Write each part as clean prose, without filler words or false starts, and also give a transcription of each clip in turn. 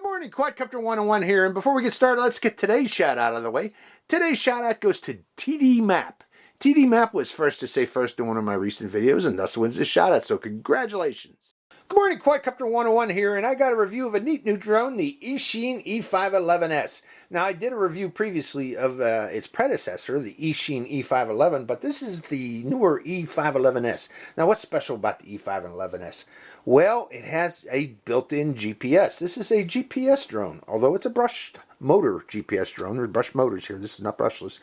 morning, Quadcopter 101 here, and before we get started, let's get today's shout out of the way. Today's shout out goes to TD Map. TD Map was first to say first in one of my recent videos, and thus wins this shout out, so congratulations. Good morning, Quadcopter 101 here, and I got a review of a neat new drone, the Eachine E511S. Now, I did a review previously of its predecessor, the Eachine E511, but this is the newer E511S. Now, what's special about the E511S? Well, it has a built-in GPS. This is a GPS drone, although it's a brushed motor GPS drone. There's brushed motors here. This is not brushless.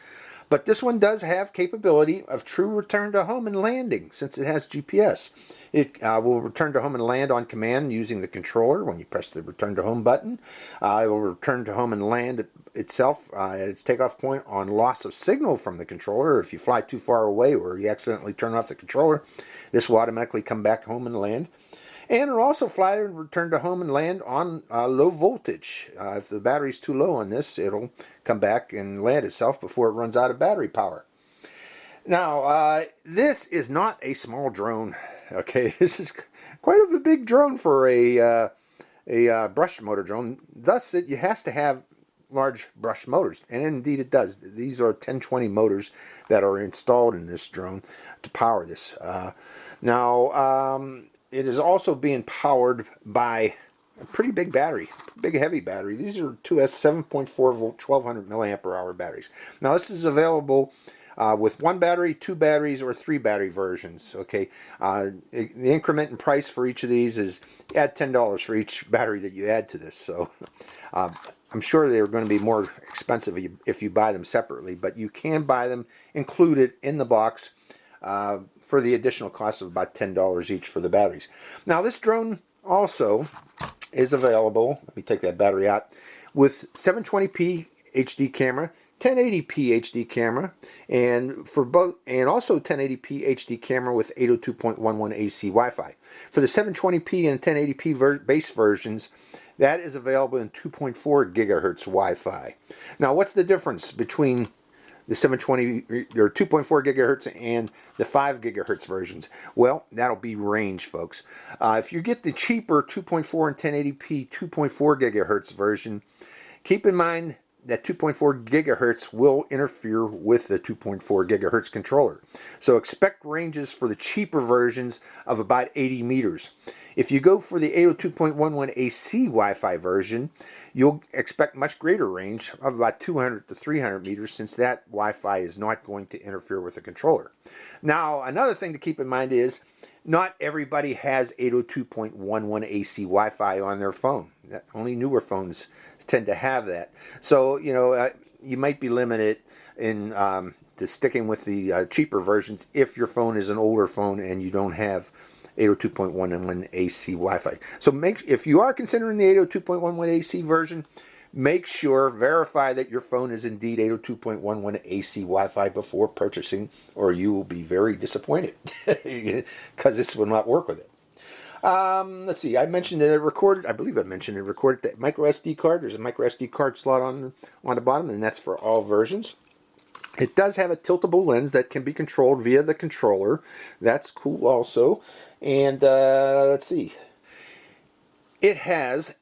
But this one does have capability of true return to home and landing, since it has GPS. It will return to home and land on command using the controller when you press the return to home button. It will return to home and land itself at its takeoff point on loss of signal from the controller. If you fly too far away or you accidentally turn off the controller, this will automatically come back home and land. And it'll also fly and return to home and land on low voltage. If the battery's too low on this, it'll come back and land itself before it runs out of battery power. Now, this is not a small drone. Okay, this is quite a big drone for a brushed motor drone. Thus, it has to have large brushed motors, and indeed it does. These are 1020 motors that are installed in this drone to power this. It is also being powered by a pretty big battery, big heavy battery. These are 2S 7.4 volt 1200 milliampere hour batteries. Now this is available with one battery, two batteries, or three battery versions. Okay, the increment in price for each of these is add $10 for each battery that you add to this. So I'm sure they're going to be more expensive if you buy them separately, but you can buy them included in the box for the additional cost of about $10 each for the batteries. Now this drone also is available, let me take that battery out, with 720p HD camera, 1080p HD camera, and also 1080p HD camera with 802.11 AC Wi-Fi. For the 720p and 1080p base versions, that is available in 2.4 gigahertz Wi-Fi. Now what's the difference between the 720 or 2.4 gigahertz and the 5 gigahertz versions? Well, that'll be range, folks. If you get the cheaper 2.4 and 1080p 2.4 gigahertz version, keep in mind that 2.4 gigahertz will interfere with the 2.4 gigahertz controller. So expect ranges for the cheaper versions of about 80 meters. If you go for the 802.11 AC Wi-Fi version, you'll expect much greater range of about 200 to 300 meters, since that Wi-Fi is not going to interfere with the controller. Now, another thing to keep in mind is not everybody has 802.11 AC Wi-Fi on their phone. Only newer phones tend to have that. So, you might be limited in to sticking with the cheaper versions if your phone is an older phone and you don't have 802.11 AC Wi-Fi. So if you are considering the 802.11 AC version, verify that your phone is indeed 802.11 AC Wi-Fi before purchasing, or you will be very disappointed because this will not work with it. Let's see, I mentioned that I believe I mentioned it recorded that microSD card. There's a microSD card slot on the bottom, and that's for all versions. It does have a tiltable lens that can be controlled via the controller. That's cool also. And let's see. It has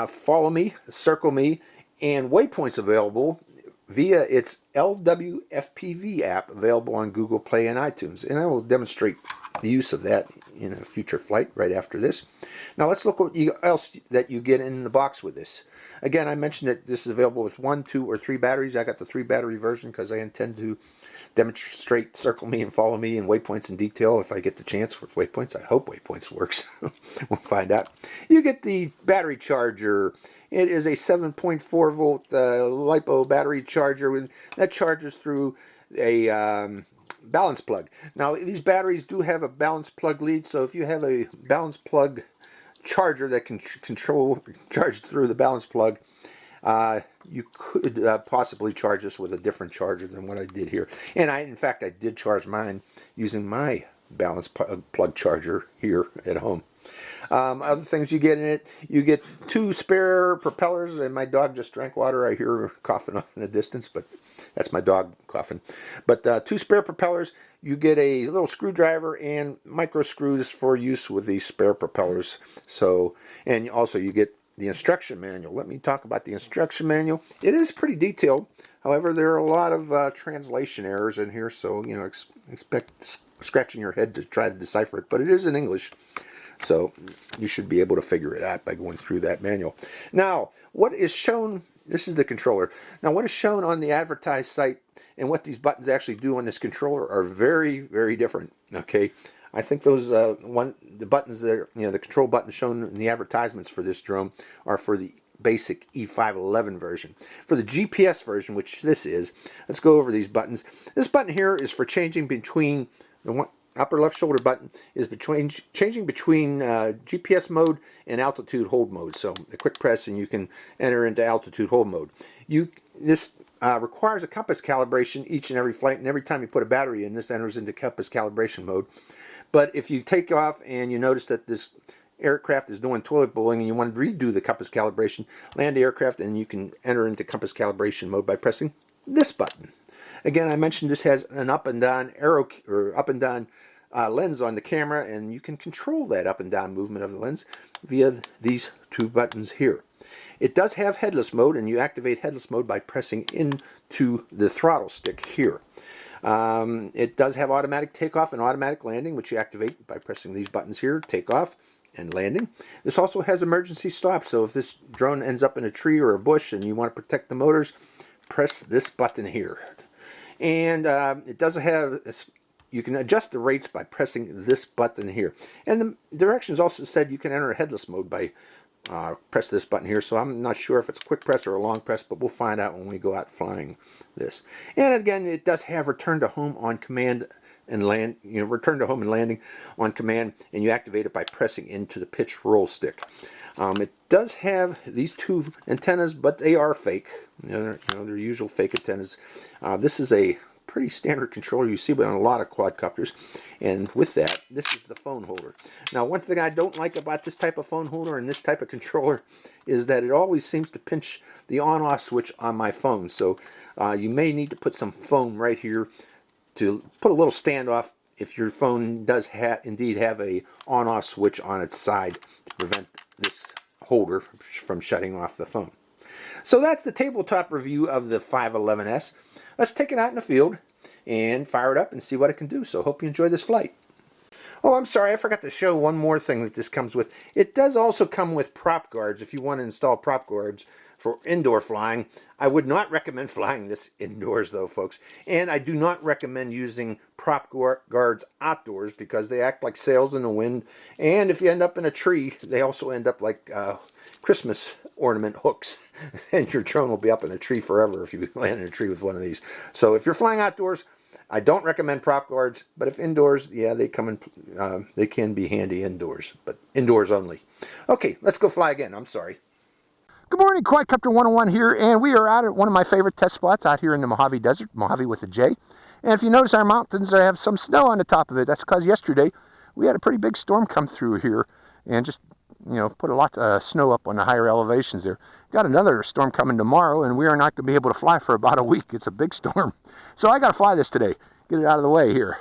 Follow Me, Circle Me, and Waypoints available via its LWFPV app available on Google Play and iTunes. And I will demonstrate the use of that in a future flight right after this. Now let's look what else that you get in the box with this. Again, I mentioned that this is available with 1, 2, or 3 batteries. I got the 3 battery version because I intend to demonstrate Circle Me and Follow Me and Waypoints in detail if I get the chance with Waypoints. I hope Waypoints works. We'll find out. You get the battery charger. It is a 7.4 volt LiPo battery charger that charges through a balance plug. Now these batteries do have a balance plug lead, so if you have a balance plug charger that can charge through the balance plug, you could possibly charge this with a different charger than what I did here. And in fact I did charge mine using my balance plug charger here at home. Other things you get in it, you get 2 spare propellers, and my dog just drank water. I hear her coughing off in the distance, but that's my dog coughing. But 2 spare propellers, you get a little screwdriver and micro screws for use with these spare propellers. So, and also you get the instruction manual. Let me talk about the instruction manual. It is pretty detailed. However, there are a lot of translation errors in here, so you know, expect scratching your head to try to decipher it. But it is in English, so you should be able to figure it out by going through that manual. Now, what is shown, this is the controller. Now, what is shown on the advertised site and what these buttons actually do on this controller are very, very different. Okay, I think those the buttons there, you know, the control buttons shown in the advertisements for this drone are for the basic E511 version. For the GPS version, which this is, let's go over these buttons. This button here is for changing between the one upper left shoulder button is changing between GPS mode and altitude hold mode. So a quick press and you can enter into altitude hold mode. This requires a compass calibration each and every flight, and every time you put a battery in, this enters into compass calibration mode. But if you take off and you notice that this aircraft is doing toilet bowling and you want to redo the compass calibration, land the aircraft and you can enter into compass calibration mode by pressing this button. Again, I mentioned this has an up and down arrow, or up and down lens on the camera, and you can control that up and down movement of the lens via these two buttons here. It does have headless mode, and you activate headless mode by pressing into the throttle stick here. It does have automatic takeoff and automatic landing, which you activate by pressing these buttons here, takeoff and landing. This also has emergency stop, so if this drone ends up in a tree or a bush and you want to protect the motors, press this button here. And it does have, you can adjust the rates by pressing this button here. And the directions also said you can enter a headless mode by press this button here. So I'm not sure if it's a quick press or a long press, but we'll find out when we go out flying this. And again, it does have return to home on command and land, you know, return to home and landing on command, and you activate it by pressing into the pitch roll stick. It does have these two antennas, but they are fake. They're usual fake antennas. This is a pretty standard controller. You see it on a lot of quadcopters. And with that, this is the phone holder. Now, one thing I don't like about this type of phone holder and this type of controller is that it always seems to pinch the on-off switch on my phone. So you may need to put some foam right here to put a little standoff if your phone does indeed have a on-off switch on its side to prevent this holder from shutting off the phone. So that's the tabletop review of the 511S. Let's take it out in the field and fire it up and see what it can do. So hope you enjoy this flight. Oh, I'm sorry, I forgot to show one more thing that this comes with. It does also come with prop guards if you want to install prop guards for indoor flying. I would not recommend flying this indoors though, folks. And I do not recommend using prop guards outdoors because they act like sails in the wind. And if you end up in a tree, they also end up like Christmas ornament hooks. And your drone will be up in a tree forever if you land in a tree with one of these. So if you're flying outdoors, I don't recommend prop guards, but if indoors, yeah, they come in. They can be handy indoors, but indoors only. Okay, let's go fly again. I'm sorry. Good morning, Quadcopter 101 here, and we are out at one of my favorite test spots out here in the Mojave Desert, Mojave with a J. And if you notice our mountains, they have some snow on the top of it. That's because yesterday we had a pretty big storm come through here and just, you know, put a lot of snow up on the higher elevations there. Got another storm coming tomorrow, and we are not going to be able to fly for about a week. It's a big storm. So I got to fly this today, get it out of the way here.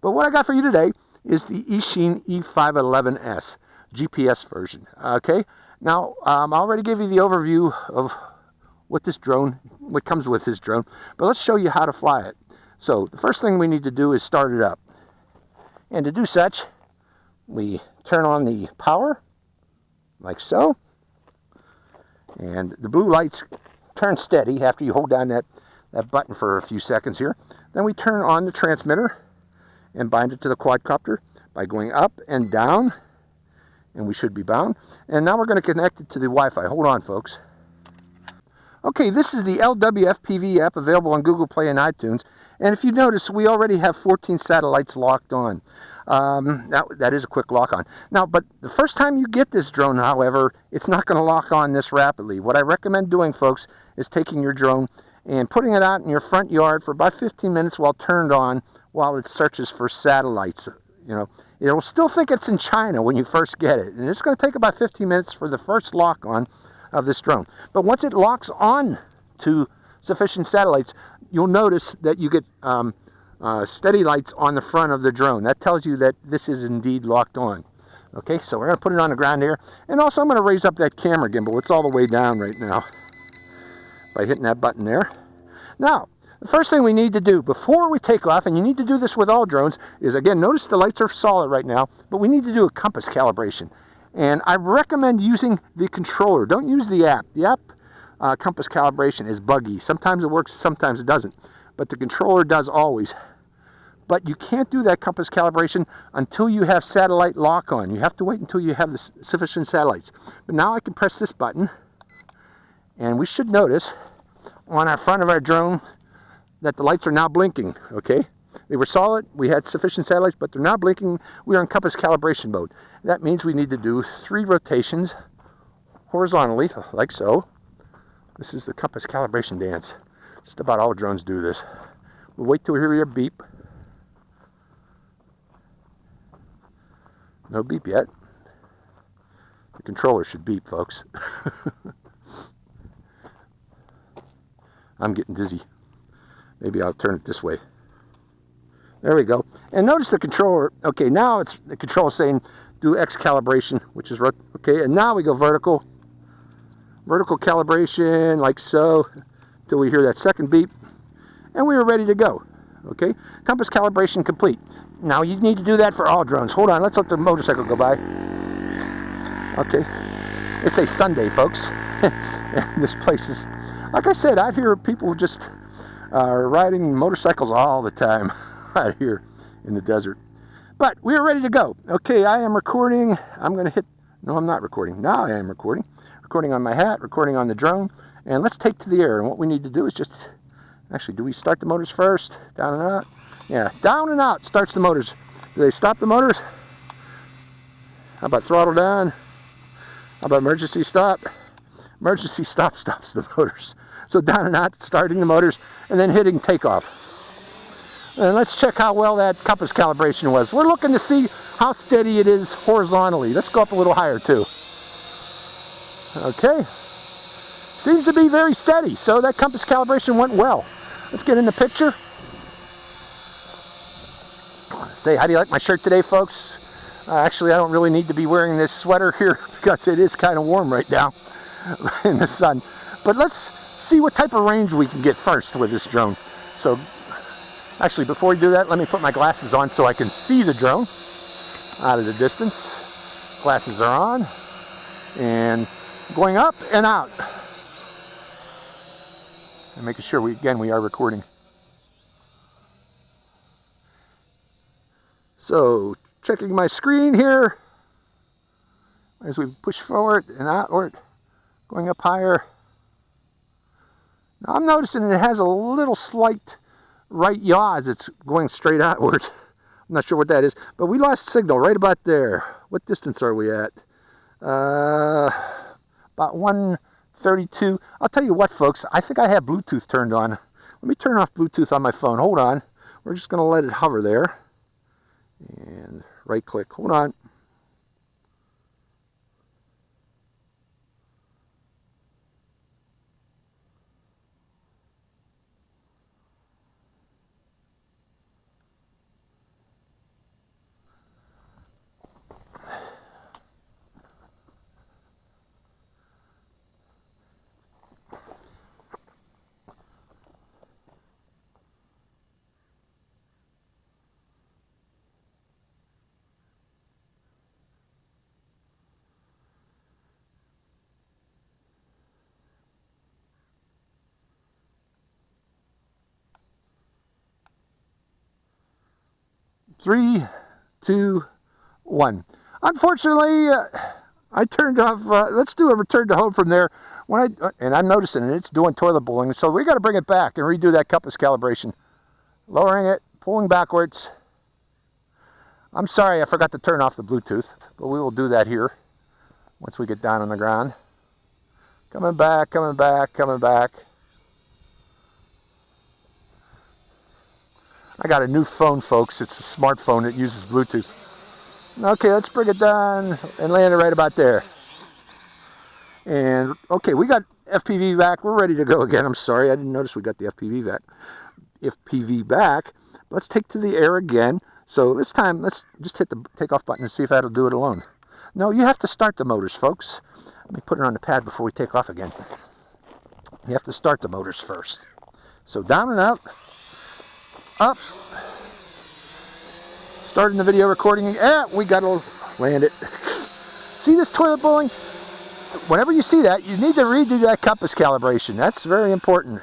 But what I got for you today is the Eachine E511S GPS version. Okay, now I already gave you the overview of what comes with this drone, but let's show you how to fly it. So the first thing we need to do is start it up. And to do such, we turn on the power, like so. And the blue lights turn steady after you hold down that button for a few seconds here. Then we turn on the transmitter and bind it to the quadcopter by going up and down, and we should be bound. And now we're going to connect it to the Wi-Fi. Hold on, folks. Okay, this is the LWFPV app available on Google Play and iTunes. And if you notice, we already have 14 satellites locked on. That is a quick lock on. Now, but the first time you get this drone, however, it's not going to lock on this rapidly. What I recommend doing, folks, is taking your drone and putting it out in your front yard for about 15 minutes while turned on, while it searches for satellites. You know, it'll still think it's in China when you first get it, and it's going to take about 15 minutes for the first lock on of this drone. But once it locks on to sufficient satellites, you'll notice that you get steady lights on the front of the drone. That tells you that this is indeed locked on. Okay, so we're going to put it on the ground here. And also I'm going to raise up that camera gimbal. It's all the way down right now by hitting that button there. Now, the first thing we need to do before we take off, and you need to do this with all drones, is again, notice the lights are solid right now, but we need to do a compass calibration. And I recommend using the controller. Don't use the app. The app compass calibration is buggy. Sometimes it works, sometimes it doesn't. But the controller does always. But you can't do that compass calibration until you have satellite lock on. You have to wait until you have the sufficient satellites. But now I can press this button, and we should notice on our front of our drone that the lights are now blinking, okay? They were solid, we had sufficient satellites, but they're now blinking. We're in compass calibration mode. That means we need to do 3 rotations horizontally, like so. This is the compass calibration dance. Just about all drones do this. We'll wait till we hear your beep. No beep yet. The controller should beep, folks. I'm getting dizzy. Maybe I'll turn it this way. There we go. And notice the controller. Okay, now it's the controller saying do X calibration, which is okay. And now we go vertical. Vertical calibration, like so, till we hear that second beep. And we are ready to go. Okay, compass calibration complete. Now you need to do that for all drones. Hold on, let's let the motorcycle go by. Okay, it's a Sunday, folks. This place is, like I said, out here people just riding motorcycles all the time out here in the desert. But we are ready to go. Okay, I am recording. I'm going to hit, no, I'm not recording. Now I am recording. Recording on my hat, recording on the drone. And let's take to the air. And what we need to do is just, actually, do we start the motors first? Down and out? Yeah, down and out starts the motors. Do they stop the motors? How about throttle down? How about emergency stop? Emergency stop stops the motors. So down and out, starting the motors, and then hitting takeoff. And let's check how well that compass calibration was. We're looking to see how steady it is horizontally. Let's go up a little higher too. Okay. Seems to be very steady, so that compass calibration went well. Let's get in the picture. Say, how do you like my shirt today, folks? Actually, I don't really need to be wearing this sweater here because it is kind of warm right now in the sun. But let's see what type of range we can get first with this drone. So, actually, before we do that, let me put my glasses on so I can see the drone out of the distance. Glasses are on. And going up and out. And making sure we are recording. So, checking my screen here as we push forward and outward, going up higher. Now I'm noticing it has a little slight right yaw as it's going straight outward. I'm not sure what that is, but we lost signal right about there. What distance are we at? About 132. I'll tell you what, folks, I think I have Bluetooth turned on. Let me turn off Bluetooth on my phone. Hold on. We're just going to let it hover there. And right click. Hold on. Three, two, one. Unfortunately, I turned off. Let's do a return to home from there. And I'm noticing it's doing toilet bowling, so we got to bring it back and redo that compass calibration. Lowering it, pulling backwards. I'm sorry I forgot to turn off the Bluetooth, but we will do that here once we get down on the ground. Coming back, coming back, coming back. I got a new phone, folks. It's a smartphone that uses Bluetooth. Okay, let's bring it down and land it right about there. And, okay, we got FPV back. We're ready to go again. I'm sorry, I didn't notice we got the FPV back. Let's take to the air again. So this time, let's just hit the takeoff button and see if that'll do it alone. No, you have to start the motors, folks. Let me put it on the pad before we take off again. You have to start the motors first. So down and up, up. Starting the video recording. We got to land it. See this toilet bowling? Whenever you see that, you need to redo that compass calibration. That's very important.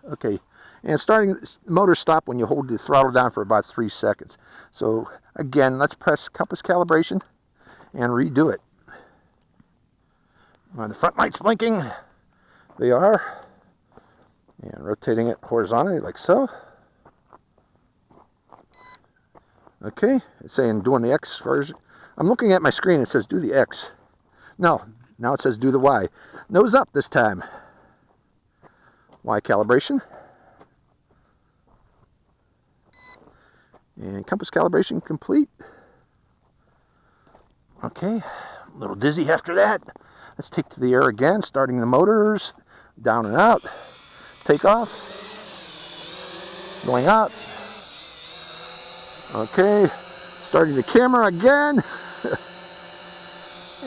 Okay, and starting motor stop when you hold the throttle down for about 3 seconds. So again, let's press compass calibration and redo it. The front lights blinking. They are. And rotating it horizontally like so. Okay, it's saying doing the X version. I'm looking at my screen, it says do the X. No, now it says do the Y. Nose up this time. Y calibration. And compass calibration complete. Okay, a little dizzy after that. Let's take to the air again, starting the motors, down and out. Take off. Going up. Okay, starting the camera again.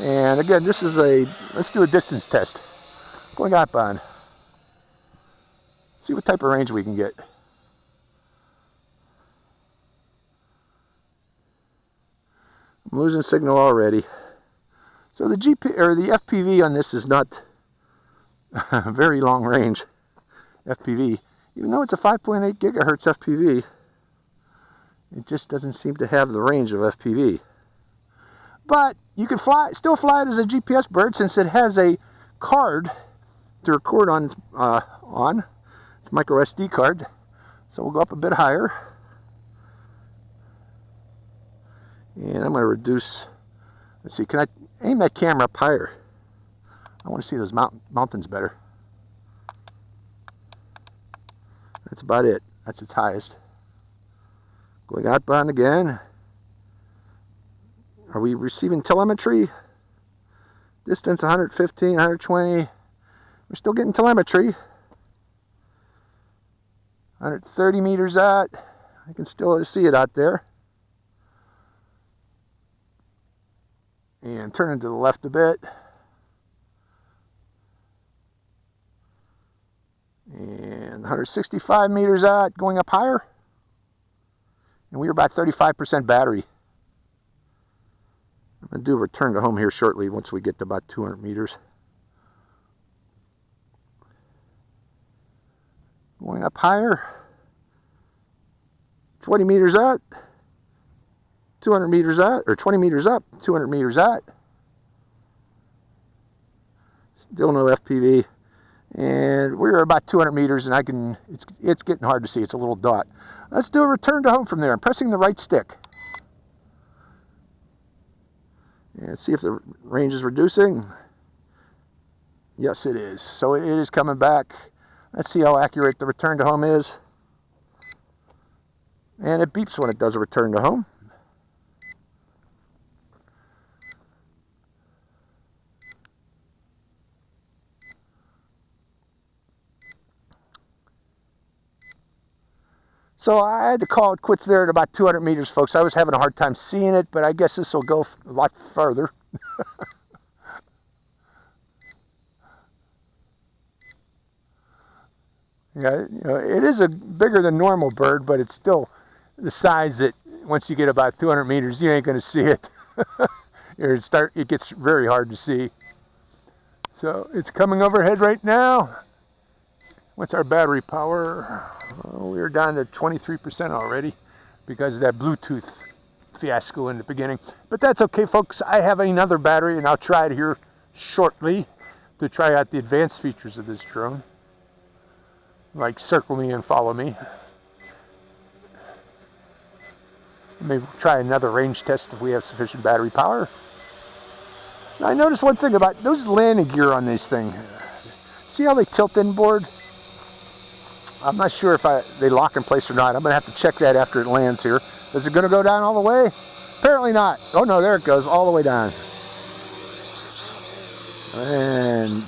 And again, this is let's do a distance test. Going up on. See what type of range we can get. I'm losing signal already. So the FPV on this is not very long range FPV. Even though it's a 5.8 gigahertz FPV, it just doesn't seem to have the range of FPV. But you can still fly it as a GPS bird since it has a card to record on. It's microSD card. So we'll go up a bit higher. And I'm going to reduce. Let's see, can I aim that camera up higher? I want to see those mountains better. That's about it. That's its highest. Going outbound again. Are we receiving telemetry? Distance 115, 120. We're still getting telemetry. 130 meters out. I can still see it out there. And turning to the left a bit. And 165 meters out, going up higher. And we are about 35% battery. I'm going to do a return to home here shortly once we get to about 200 meters. Going up higher. 20 meters out. 200 meters out, or 20 meters up, 200 meters out. Still no FPV. And we're about 200 meters and it's getting hard to see. It's a little dot. Let's do a return to home from there. I'm pressing the right stick. And see if the range is reducing. Yes, it is. So it is coming back. Let's see how accurate the return to home is. And it beeps when it does a return to home. So I had to call it quits there at about 200 meters, folks. I was having a hard time seeing it, but I guess this will go a lot further. Yeah, you know, it is a bigger than normal bird, but it's still the size that once you get about 200 meters, you ain't going to see it. It gets very hard to see. So it's coming overhead right now. What's our battery power? Well, we're down to 23% already because of that Bluetooth fiasco in the beginning. But that's okay, folks. I have another battery, and I'll try it here shortly to try out the advanced features of this drone. Like circle me and follow me. Maybe try another range test if we have sufficient battery power. Now, I noticed one thing about those landing gear on this thing. See how they tilt inboard? I'm not sure if they lock in place or not. I'm going to have to check that after it lands here. Is it going to go down all the way? Apparently not. Oh no, there it goes, all the way down. And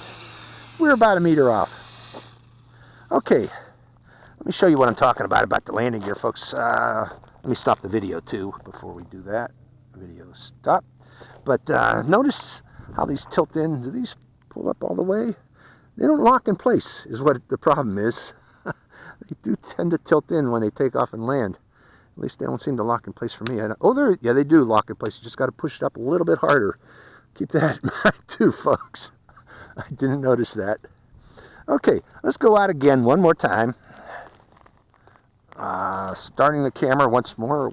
we're about a meter off. Okay, let me show you what I'm talking about the landing gear, folks. Let me stop the video too before we do that. Video stop. But notice how these tilt in. Do these pull up all the way? They don't lock in place is what the problem is. They do tend to tilt in when they take off and land. At least they don't seem to lock in place for me. Oh, yeah, they do lock in place. You just got to push it up a little bit harder. Keep that in mind too, folks. I didn't notice that. Okay, let's go out again one more time. Starting the camera once more.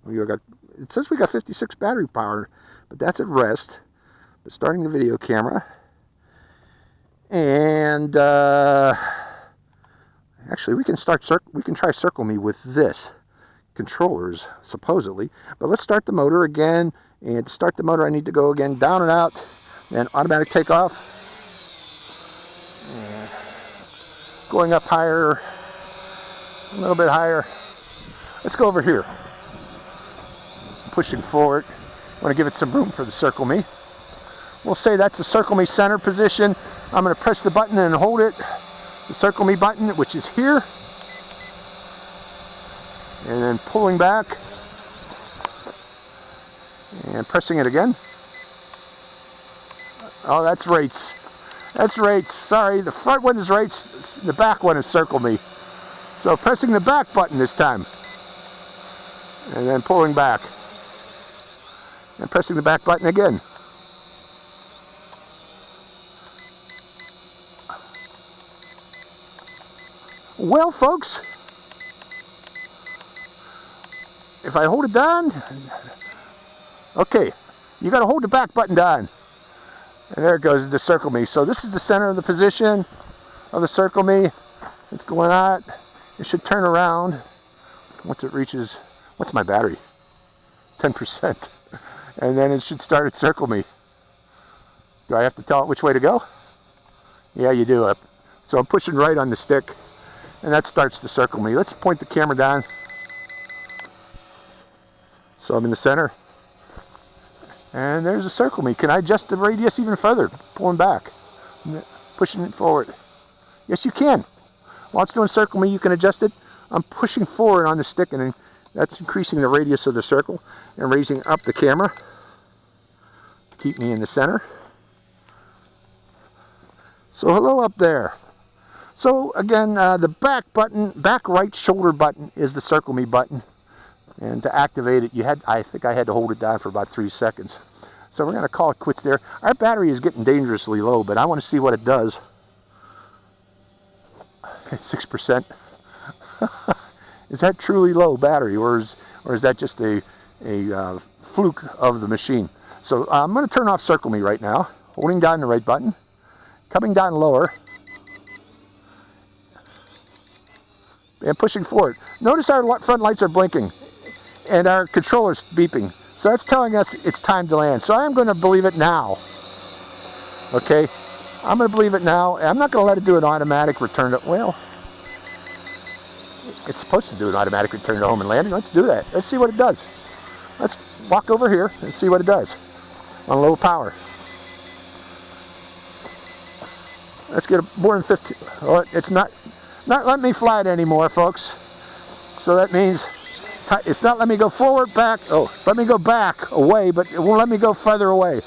It says we got 56 battery power, but that's at rest. But starting the video camera. And actually, we can try Circle Me with this controllers, supposedly. But let's start the motor again. And to start the motor, I need to go again down and out, and automatic takeoff. Going up higher, a little bit higher. Let's go over here. Pushing forward. I want to give it some room for the Circle Me. We'll say that's the Circle Me center position. I'm going to press the button and hold it. The Circle Me button, which is here. And then pulling back. And pressing it again. Oh, that's rates. That's rates. Sorry, the front one is rates. The back one is Circle Me. So pressing the back button this time. And then pulling back. And pressing the back button again. Well, folks, if I hold it down, okay, you got to hold the back button down. And there it goes, the Circle Me. So this is the center of the position of the Circle Me. It's going out. It should turn around once it reaches, what's my battery? 10%. And then it should start at Circle Me. Do I have to tell it which way to go? Yeah, you do. So I'm pushing right on the stick. And that starts to Circle Me. Let's point the camera down. So I'm in the center. And there's a Circle Me. Can I adjust the radius even further? Pulling back. Pushing it forward. Yes, you can. While it's doing Circle Me, you can adjust it. I'm pushing forward on the stick, and that's increasing the radius of the circle and raising up the camera. Keep me in the center. So hello up there. So again, the back button, back right shoulder button is the Circle Me button. And to activate it, I think I had to hold it down for about 3 seconds. So we're going to call it quits there. Our battery is getting dangerously low, but I want to see what it does. It's 6%. Is that truly low battery, or is that just a fluke of the machine? So I'm going to turn off Circle Me right now, holding down the right button, coming down lower, and pushing forward. Notice our front lights are blinking and our controller's beeping. So that's telling us it's time to land. So I'm going to believe it now. Okay? I'm going to believe it now. I'm not going to let it do an automatic return to, well, it's supposed to do an automatic return to home and landing. Let's do that. Let's see what it does. Let's walk over here and see what it does on low power. Let's get more than 15. Oh, it's not letting me fly it anymore, folks. So that means it's not letting me go forward, back. Oh, it's letting me go back, away, but it won't let me go further away.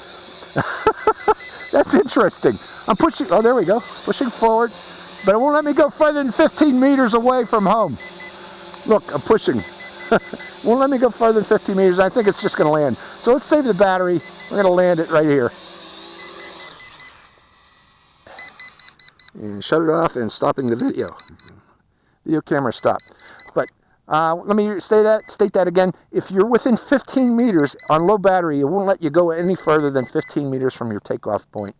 That's interesting. I'm pushing, oh, there we go. Pushing forward, but it won't let me go further than 15 meters away from home. Look, I'm pushing. Won't let me go further than 15 meters. I think it's just going to land. So let's save the battery. We're going to land it right here. And shut it off and stopping the video. Video camera stop. But let me state that again. If you're within 15 meters on low battery, it won't let you go any further than 15 meters from your takeoff point.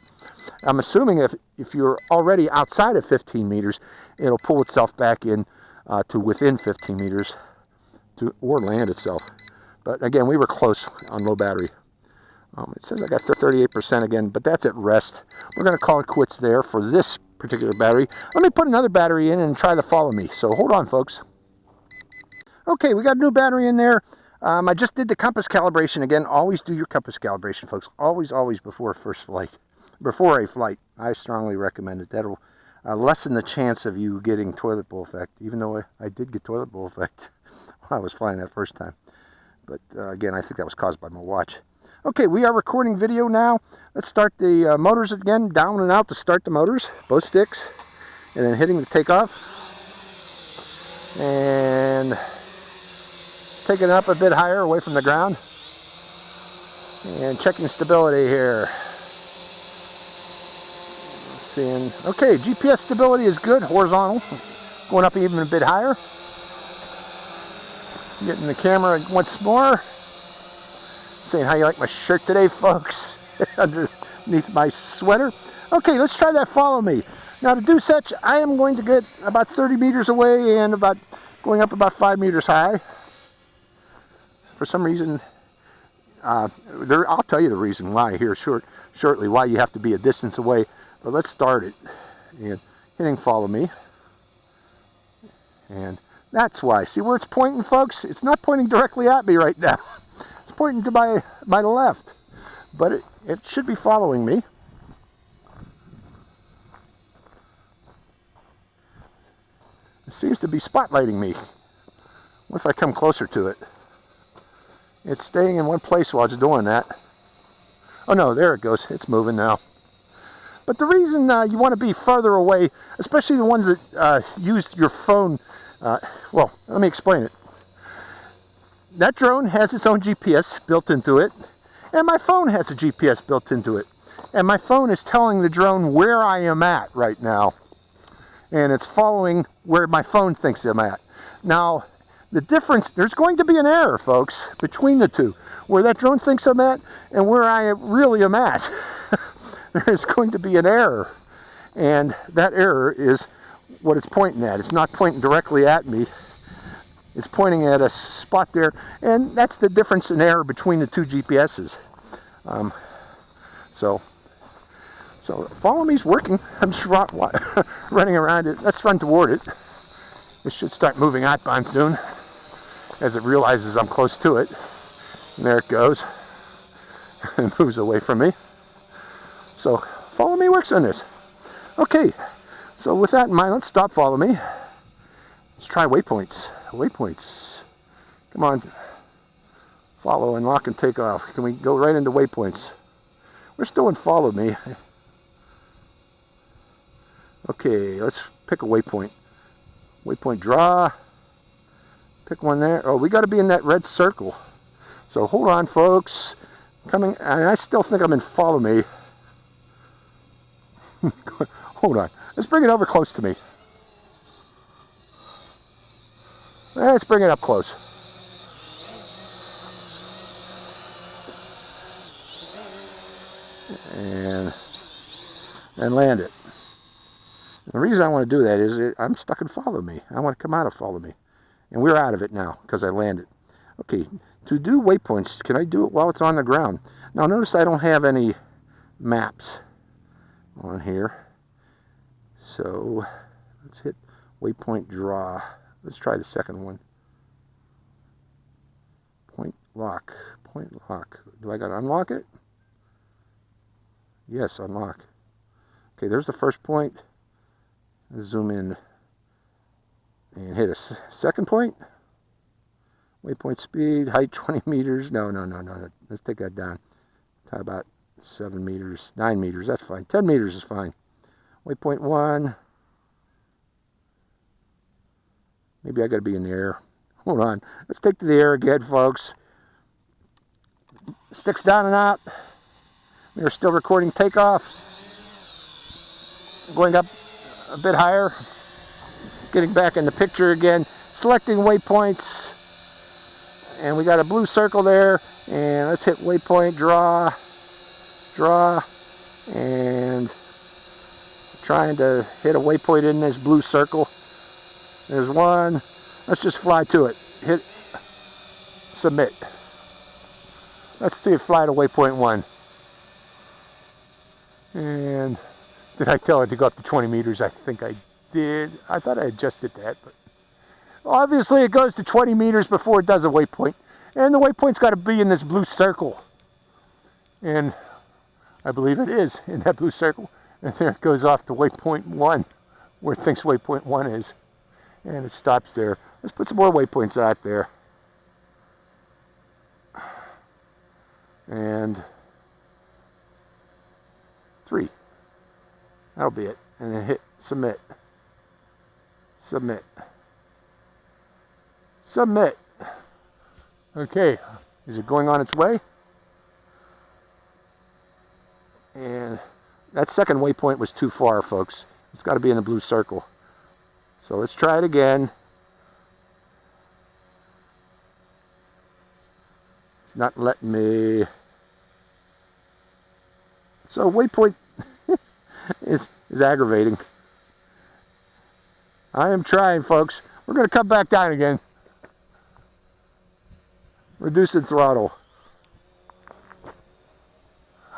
I'm assuming if you're already outside of 15 meters, it'll pull itself back in to within 15 meters or land itself. But again, we were close on low battery. It says I got 38% again, but that's at rest. We're going to call it quits there for this particular battery. Let me put another battery in and try to follow me. So hold on, folks. Okay, we got a new battery in there. I just did the compass calibration again. Always do your compass calibration, folks. Always, always before a flight. I strongly recommend it. That'll lessen the chance of you getting toilet bowl effect, even though I did get toilet bowl effect when I was flying that first time. But again, I think that was caused by my watch. Okay, we are recording video now. Let's start the motors again, down and out to start the motors, both sticks, and then hitting the takeoff. And taking it up a bit higher, away from the ground. And checking stability here. Seeing, okay, GPS stability is good, horizontal. Going up even a bit higher. Getting the camera once more. Saying how you like my shirt today, folks. Underneath my sweater. Okay, let's try that follow me. Now to do such, I am going to get about 30 meters away and going up about 5 meters high. For some reason, I'll tell you the reason why here shortly, why you have to be a distance away. But let's start it. And hitting follow me. And that's why. See where it's pointing, folks? It's not pointing directly at me right now. It's pointing to my left. But it should be following me. It seems to be spotlighting me. What if I come closer to it? It's staying in one place while it's doing that. Oh no, there it goes. It's moving now. But the reason you want to be further away, especially the ones that use your phone, well, let me explain it. That drone has its own GPS built into it, and my phone has a GPS built into it. And my phone is telling the drone where I am at right now. And it's following where my phone thinks I'm at. Now, the difference, there's going to be an error, folks, between the two. Where that drone thinks I'm at and where I really am at. There's going to be an error. And that error is what it's pointing at. It's not pointing directly at me. It's pointing at a spot there. And that's the difference in error between the two GPSs. So follow me's working. I'm just running around it. Let's run toward it. It should start moving outbound soon as it realizes I'm close to it. And there it goes. It moves away from me. So follow me works on this. Okay, so with that in mind, let's stop follow me. Let's try waypoints. Waypoints. Come on. Follow and lock and take off. Can we go right into waypoints? We're still in follow me. Okay, let's pick a waypoint. Waypoint draw. Pick one there. Oh, we got to be in that red circle. So hold on, folks. Coming, and I still think I'm in follow me. Hold on. Let's bring it over close to me. Let's bring it up close. And land it. The reason I want to do that is I'm stuck in follow me. I want to come out of follow me. And we're out of it now because I landed. Okay, to do waypoints, can I do it while it's on the ground? Now notice I don't have any maps on here. So let's hit waypoint draw. Let's try the second one. Point lock. Point lock. Do I got to unlock it? Yes, unlock. Okay, there's the first point. Zoom in and hit a second point. Waypoint speed, height 20 meters. No. Let's take that down. How about 7 meters, 9 meters? That's fine. 10 meters is fine. Waypoint 1. Maybe I got to be in the air. Hold on. Let's take to the air again, folks. Sticks down and out. We are still recording takeoff. Going up a bit higher. Getting back in the picture again. Selecting waypoints. And we got a blue circle there. And let's hit waypoint, draw. And trying to hit a waypoint in this blue circle. There's one. Let's just fly to it. Hit submit. Let's see it fly to waypoint 1. And did I tell it to go up to 20 meters? I think I did. I thought I adjusted that, but obviously it goes to 20 meters before it does a waypoint. And the waypoint's got to be in this blue circle. And I believe it is in that blue circle. And there it goes off to waypoint 1, where it thinks waypoint 1 is. And it stops there. Let's put some more waypoints out there. and 3. That'll be it. And then hit submit. Submit. Submit. Okay, is it going on its way? And that second waypoint was too far, folks. It's got to be in the blue circle. So let's try it again. It's not letting me. So waypoint is aggravating. I am trying, folks. We're going to come back down again. Reducing throttle.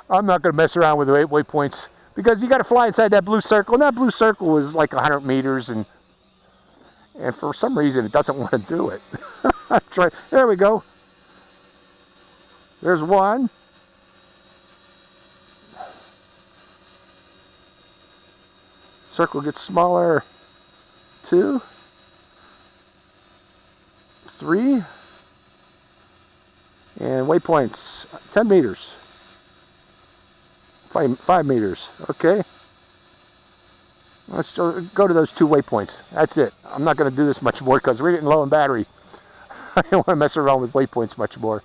I'm not going to mess around with the waypoints because you got to fly inside that blue circle. And that blue circle is like 100 meters, and for some reason it doesn't want to do it. Try. There we go. There's one. Circle gets smaller. 2, 3, and waypoints 10 meters. 5 meters. Okay. Let's go to those 2 waypoints. That's it. I'm not going to do this much more because we're getting low in battery. I don't want to mess around with waypoints much more.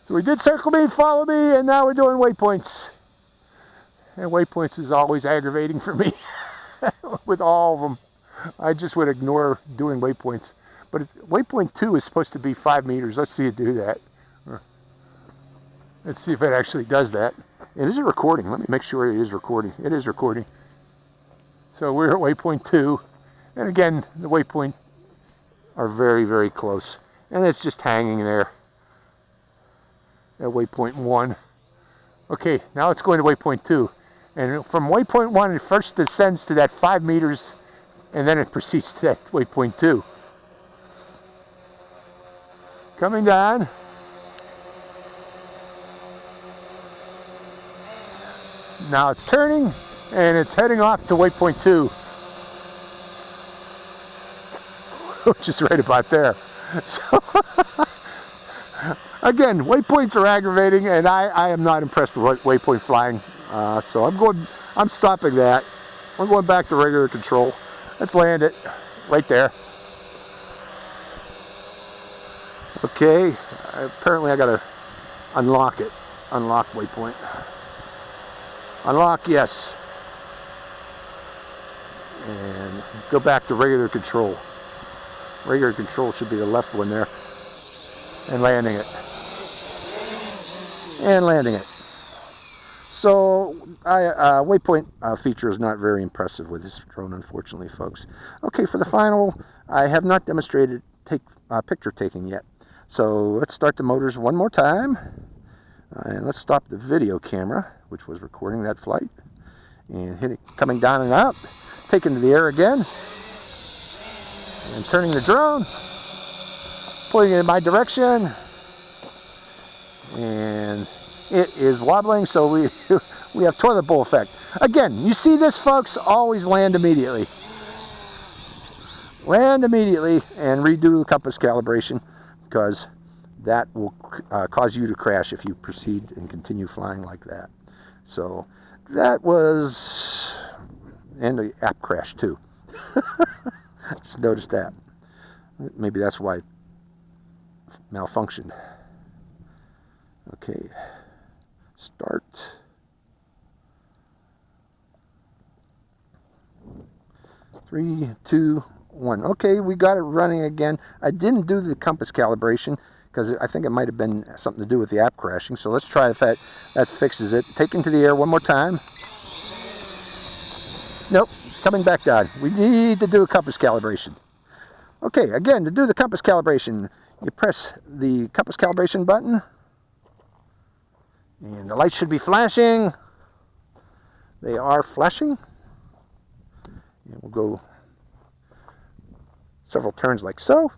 So we did circle me, follow me, and now we're doing waypoints. And waypoints is always aggravating for me with all of them. I just would ignore doing waypoints. But waypoint 2 is supposed to be 5 meters. Let's see it do that. Let's see if it actually does that. And is it recording? Let me make sure it is recording. It is recording. So we're at waypoint 2. And again, the waypoint are very, very close. And it's just hanging there at waypoint 1. Okay, now it's going to waypoint 2. And from waypoint 1, it first descends to that 5 meters, and then it proceeds to that waypoint 2. Coming down. Now it's turning, and it's heading off to waypoint 2. Which is right about there. So, again, waypoints are aggravating, and I am not impressed with waypoint flying. So I'm stopping that. We're going back to regular control. Let's land it right there. Okay, apparently I gotta unlock it. Unlock waypoint. Unlock, yes. And go back to regular control. Regular control should be the left one there. And landing it. And landing it. So, waypoint feature is not very impressive with this drone, unfortunately, folks. Okay, for the final, I have not demonstrated picture taking yet. So, let's start the motors one more time. And let's stop the video camera, which was recording that flight. And hit it coming down and up. Take into the air again. And turning the drone. Pulling it in my direction. And it is wobbling, so we have toilet bowl effect. Again, you see this, folks? Always land immediately. Land immediately and redo the compass calibration, because that will cause you to crash if you proceed and continue flying like that. So that was, and the app crashed too. Just noticed that. Maybe that's why it malfunctioned. Okay, start. Three, two, one. Okay, we got it running again. I didn't do the compass calibration because I think it might have been something to do with the app crashing. So let's try if that fixes it. Take into the air one more time. Nope, coming back down. We need to do a compass calibration. Okay, again, to do the compass calibration, you press the compass calibration button. And the lights should be flashing. They are flashing. And we'll go several turns like so.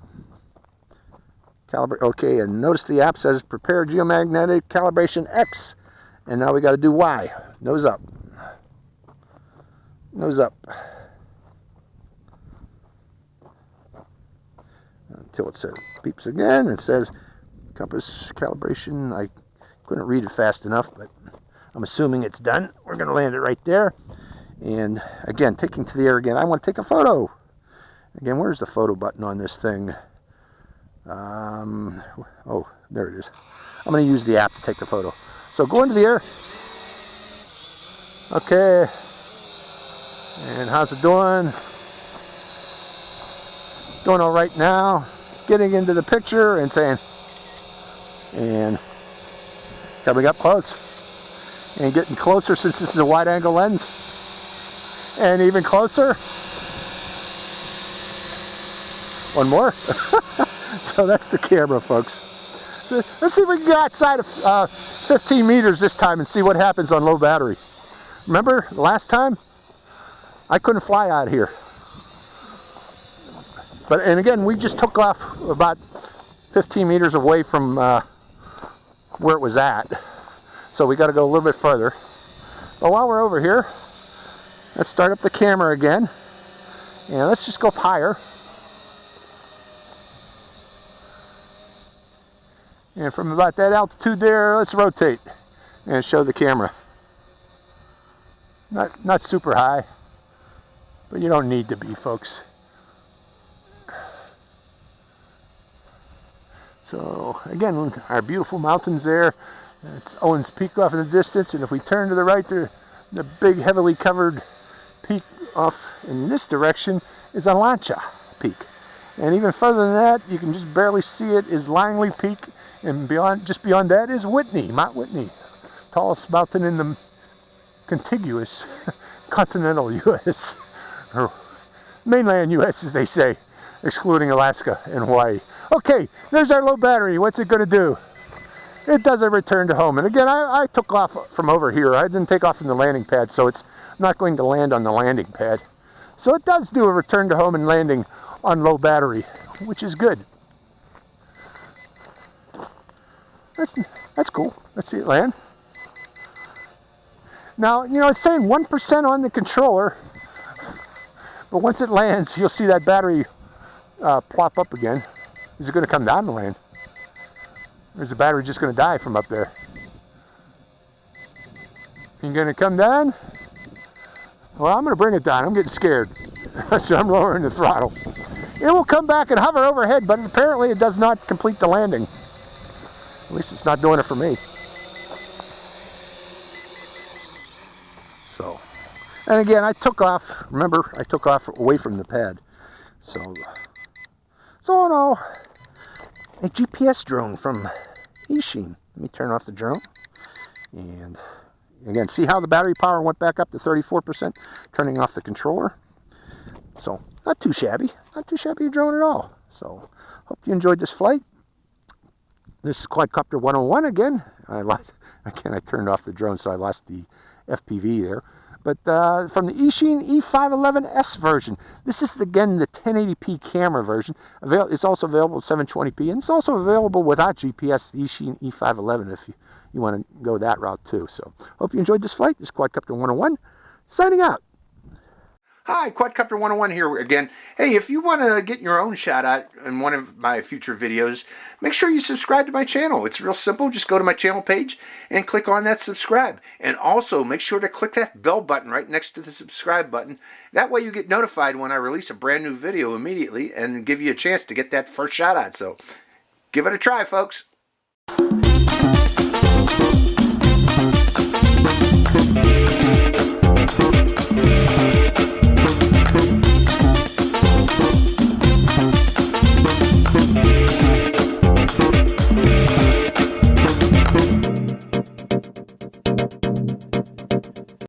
Calibrate. Okay, and notice the app says prepare geomagnetic calibration X. And now we got to do Y. Nose up. Nose up. Until it says beeps again. It says compass calibration. Couldn't read it fast enough, but I'm assuming it's done. We're going to land it right there. And again, taking to the air again. I want to take a photo. Again, where's the photo button on this thing? Oh, there it is. I'm going to use the app to take the photo. So go into the air. Okay. And how's it doing? It's doing all right now. Getting into the picture and saying, and coming up close. And getting closer since this is a wide angle lens. And even closer. One more. So that's the camera, folks. Let's see if we can get outside of 15 meters this time and see what happens on low battery. Remember last time? I couldn't fly out here. And again, we just took off about 15 meters away from where it was at. So we got to go a little bit further. But while we're over here, let's start up the camera again. And let's just go up higher. And from about that altitude there, let's rotate and show the camera. Not super high, but you don't need to be, folks. So again, our beautiful mountains there. It's Owens Peak off in the distance, and if we turn to the right, the big heavily covered peak off in this direction is Alancha Peak. And even further than that, you can just barely see it, is Langley Peak. And just beyond that is Whitney, Mount Whitney, tallest mountain in the contiguous continental U.S., or mainland U.S. as they say, excluding Alaska and Hawaii. Okay, there's our low battery. What's it going to do? It does a return to home. And again, I took off from over here. I didn't take off from the landing pad, so it's not going to land on the landing pad. So it does do a return to home and landing on low battery, which is good. That's cool. Let's see it land. Now, you know, it's saying 1% on the controller, but once it lands, you'll see that battery plop up again. Is it going to come down to land? Or is the battery just going to die from up there? You going to come down? Well, I'm going to bring it down. I'm getting scared. So I'm lowering the throttle. It will come back and hover overhead, but apparently it does not complete the landing. At least it's not doing it for me. So, and again, I took off, remember, I took off away from the pad. So no, a GPS drone from Eachine. Let me turn off the drone. And again, see how the battery power went back up to 34%, turning off the controller. So, not too shabby a drone at all. So, hope you enjoyed this flight. This is Quadcopter 101 again. I turned off the drone, so I lost the FPV there. But from the Eachine E511S version. This is, again, the 1080p camera version. It's also available at 720p, and it's also available without GPS, the Eachine E511, if you want to go that route too. So, hope you enjoyed this flight. This is Quadcopter 101, signing out. Hi, Quadcopter 101 here again. Hey, if you want to get your own shout out in one of my future videos, make sure you subscribe to my channel. It's real simple. Just go to my channel page and click on that subscribe. And also make sure to click that bell button right next to the subscribe button. That way you get notified when I release a brand new video immediately and give you a chance to get that first shout out. So give it a try, folks.